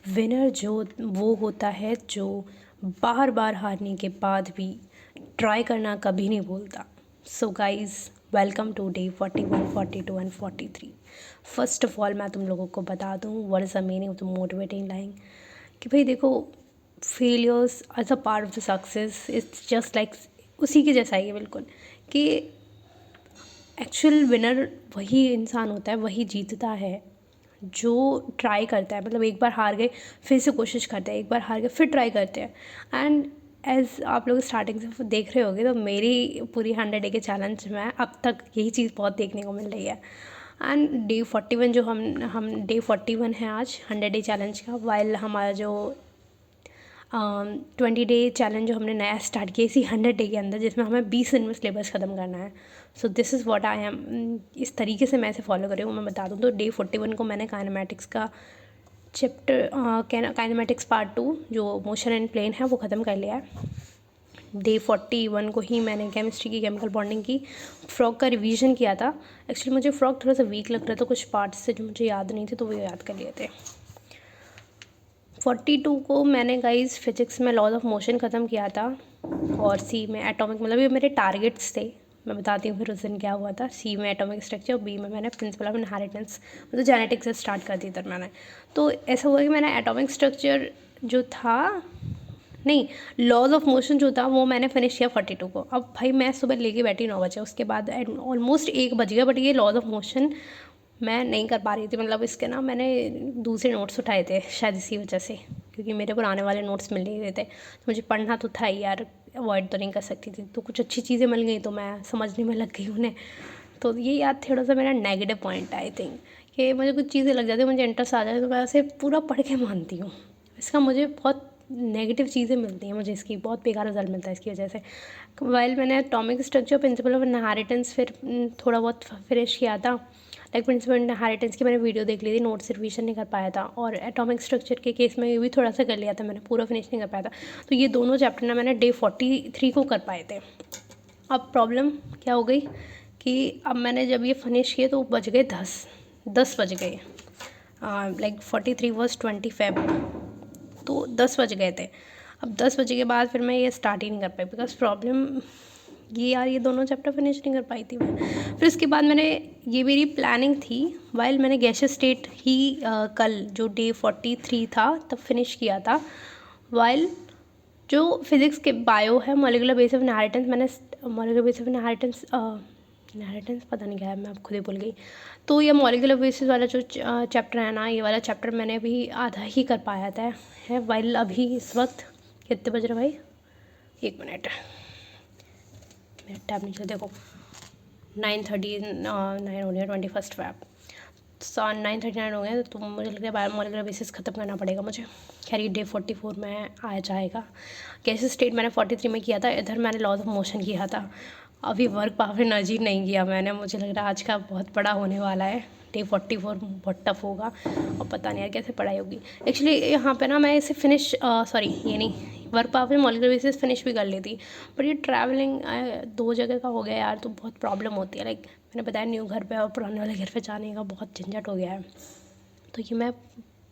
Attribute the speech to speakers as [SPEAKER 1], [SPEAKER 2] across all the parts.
[SPEAKER 1] Winner जो वो होता है जो बार बार हारने के बाद भी ट्राई करना कभी नहीं भूलता। So guys, welcome to day 41, 42 and 43। First of all मैं तुम लोगों को बता दूँ what is the meaning of the motivating line कि भाई देखो, failures as a part of the success it's just like, उसी के जैसा ही है बिल्कुल। कि एक्चुअल विनर वही इंसान होता है, वही जीतता है जो ट्राई करता है। मतलब एक बार हार गए फिर से कोशिश करते हैं, एक बार हार गए फिर ट्राई करते हैं। एंड एज आप लोग स्टार्टिंग से देख रहे होगे तो मेरी पूरी 100 डे के चैलेंज में अब तक यही चीज़ बहुत देखने को मिल रही है। एंड डे 41 जो हम डे 41 है आज 100 डे चैलेंज का, वाइल हमारा जो 20 डे चैलेंज जो हमने नया स्टार्ट किया इसी 100 डे के अंदर, जिसमें हमें 20 दिन में सिलेबस ख़त्म करना है। So this is what I am, इस तरीके से मैं इसे फॉलो कर रही हूँ। मैं बता दूँ तो डे 41 को मैंने काइनेमैटिक्स का चैप्टर काइनेमैटिक्स पार्ट 2 जो मोशन एंड प्लेन है वो ख़त्म कर लिया है। डे 41 को ही मैंने केमिस्ट्री की केमिकल बॉन्डिंग की फ्रॉग का रिवीजन किया था। एक्चुअली मुझे फ्रॉग थोड़ा सा वीक लग रहा था, कुछ पार्ट्स से जो मुझे याद नहीं थे तो वो याद कर लिए थे। 42 को मैंने गाइस फिजिक्स में लॉज ऑफ मोशन ख़त्म किया था, और सी में एटॉमिक, मतलब ये मेरे टारगेट्स थे। मैं बताती हूँ फिर उस दिन क्या हुआ था। सी में एटॉमिक स्ट्रक्चर, बी में मैंने प्रिंसिपल ऑफ इनहेरिटेंस मतलब जेनेटिक्स से स्टार्ट कर दी तब मैंने। तो ऐसा हुआ कि मैंने एटॉमिक स्ट्रक्चर जो था, नहीं, लॉज ऑफ मोशन जो था वो मैंने फिनिश किया 42 को। अब भाई मैं सुबह लेके बैठी 9 बजे, उसके बाद ऑलमोस्ट 1 बज गया, बट ये लॉज ऑफ मोशन मैं नहीं कर पा रही थी। मतलब इसके ना मैंने दूसरे नोट्स उठाए थे शायद इसी वजह से, क्योंकि मेरे पुराने वाले नोट्स मिल नहीं रहे थे। तो मुझे पढ़ना तो था ही यार, अवॉइड तो नहीं कर सकती थी। तो कुछ अच्छी चीज़ें मिल गई तो मैं समझने में लग गई उन्हें। तो ये याद थोड़ा सा मेरा नेगेटिव पॉइंट है आई थिंक, कि मुझे कुछ चीज़ें लग जाती है, मुझे इंटरेस्ट आ जाए तो मैं उसे पूरा पढ़ के मानती हूँ। इसका मुझे बहुत नेगेटिव चीज़ें मिलती हैं, मुझे इसकी बहुत बेकार रिजल्ट मिलता है इसकी वजह से। वाइल मैंने atomic structure, principle of inheritance फिर थोड़ा बहुत फिनिश किया था। लाइक प्रिंसिपल इनहेरिटेंस की मैंने वीडियो देख ली थी, नोट्स रिवीजन नहीं कर पाया था। और एटॉमिक स्ट्रक्चर के केस में ये भी थोड़ा सा कर लिया था मैंने, पूरा फिनिश नहीं कर पाया था। तो ये दोनों चैप्टर ना मैंने डे 43 को कर पाए थे। अब प्रॉब्लम क्या हो गई कि अब मैंने जब ये फिनिश किए तो बज गए 10 बज गए। लाइक 43 वॉज 20 फेब, तो 10 बज गए थे। अब 10 बजे के बाद फिर मैं ये स्टार्ट ही नहीं कर पाई, बिकॉज प्रॉब्लम ये यार, ये दोनों चैप्टर फिनिश नहीं कर पाई थी मैं। फिर उसके बाद मैंने, ये मेरी प्लानिंग थी, वाइल मैंने गैसियस स्टेट ही कल जो डे 43 था तब फिनिश किया था। वाइल जो फिज़िक्स के बायो है, मॉलिक्यूलर बेस ऑफ इनहेरिटेंस, मैंने मॉलिक्यूलर बेस ऑफ इनहेरिटेंस पता नहीं क्या है, मैं अब खुद ही भूल गई। तो ये मॉलिक्यूलर बेसिस वाला जो चैप्टर है ना, ये वाला चैप्टर मैंने भी आधा ही कर पाया था है। वाइल अभी इस वक्त कितने बज रहे भाई, 1 मिनट, मेरा टैब नीचे देखो, 9:39 हो गया, 21 फैब। 9:39 हो गए तो मुझे लग रहा है मॉलिक्यूलर बेसिस ख़त्म करना पड़ेगा मुझे। खैर ये डे 44 में आ जाएगा। गैसियस स्टेट मैंने 43 में किया था, इधर मैंने लॉज ऑफ मोशन किया था। अभी वर्क पावर एनर्जी नहीं किया मैंने, मुझे लग रहा है आज का बहुत बड़ा होने वाला है। डे 44 बहुत टफ होगा और पता नहीं यार कैसे पढ़ाई होगी। एक्चुअली यहाँ पे ना मैं इसे फिनिश, सॉरी ये नहीं, work power molecular basis finish भी कर लेती, बट ये ट्रैवलिंग 2 जगह का हो गया यार, तो बहुत प्रॉब्लम होती है। लाइक मैंने बताया, न्यू घर पे और पुराने वाले घर पे जाने का बहुत झंझट हो गया है। तो ये मैं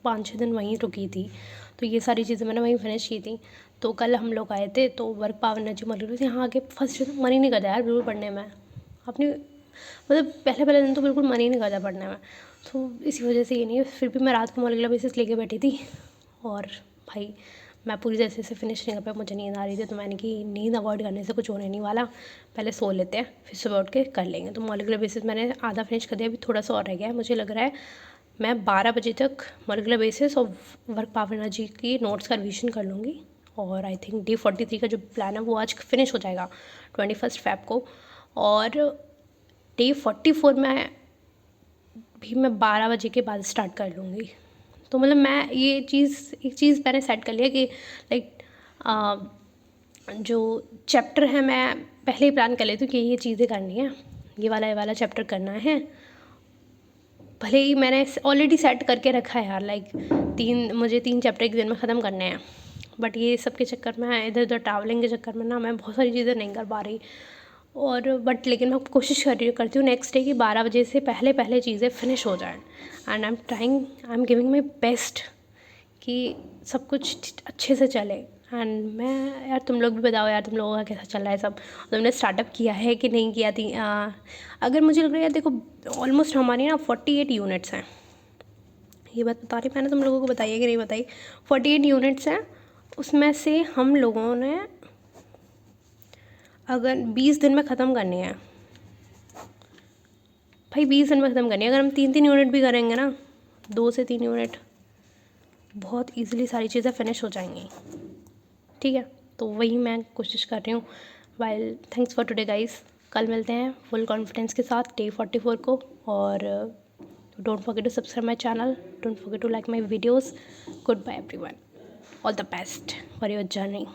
[SPEAKER 1] 5-6 दिन वहीं रुकी थी, तो ये सारी चीज़ें मैंने वहीं फिनिश की थी। तो कल हम लोग आए थे तो वर्क पावर एनर्जी मॉलिक्यूलर, यहाँ आके फर्स्ट दिन मन ही नहीं करता यार बिल्कुल पढ़ने में। अपनी मतलब पहले दिन तो बिल्कुल मन ही नहीं करता पढ़ने में, तो इसी वजह से ये नहीं है। फिर भी मैं रात को मॉलिक्यूलर बेसिस लेके बैठी थी, और भाई मैं पूरी तरह से फिनिश नहीं कर पाई, मुझे नींद आ रही थी। तो मैंने कि नींद अवॉइड करने से कुछ होने नहीं वाला, पहले सो लेते हैं फिर सुबह उठ के कर लेंगे। तो मॉलिक्यूलर बेसिस मैंने आधा फिनिश कर दिया, अभी थोड़ा सा और रह गया है। मुझे लग रहा है मैं 12 बजे तक मॉलिक्यूलर बेसिस और वर्क पावर एनर्जी की नोट्स का रिवीजन कर लूँगी। और आई थिंक डे 43 का जो प्लान है वो आज फिनिश हो जाएगा 21 फेब को। और डे 44 में भी मैं 12 बजे के बाद स्टार्ट कर लूँगी। तो मतलब मैं ये एक चीज़ मैंने सेट कर लिया कि लाइक जो चैप्टर है मैं पहले ही प्लान कर लेती हूँ कि ये चीज़ें करनी है, ये वाला चैप्टर करना है। भले ही मैंने ऑलरेडी सेट करके रखा है यार, लाइक मुझे 3 चैप्टर एक दिन में ख़त्म करने हैं, बट ये सब के चक्कर में, इधर उधर ट्रैवलिंग के चक्कर में ना मैं बहुत सारी चीज़ें नहीं कर पा रही। और बट लेकिन मैं कोशिश करती हूँ नेक्स्ट डे कि 12 बजे से पहले चीज़ें फिनिश हो जाएं। And I am giving my best कि सब कुछ अच्छे से चले। एंड मैं यार तुम लोग भी बताओ यार, तुम लोगों का कैसा चल रहा है सब, तुमने स्टार्टअप किया है कि नहीं किया थी। अगर मुझे लग रहा है यार, देखो ऑलमोस्ट हमारी ना 48 यूनिट्स हैं। ये बात बता रही मैंने तुम लोगों को बताई है कि नहीं बताई। 48 यूनिट्स हैं, उसमें से हम लोगों ने अगर 20 दिन में ख़त्म करनी है भाई, 20 दिन में ख़त्म करनी है। अगर हम 3-3 यूनिट भी करेंगे ना, 2 से 3 यूनिट, बहुत ईजिली सारी चीज़ें फिनिश हो जाएंगी। ठीक है, तो वही मैं कोशिश कर रही हूँ। While thanks for today guys, कल मिलते हैं फुल कॉन्फिडेंस के साथ डे 44 को। और don't forget to subscribe my channel, don't forget to like my videos. Good bye everyone, all the best for your journey.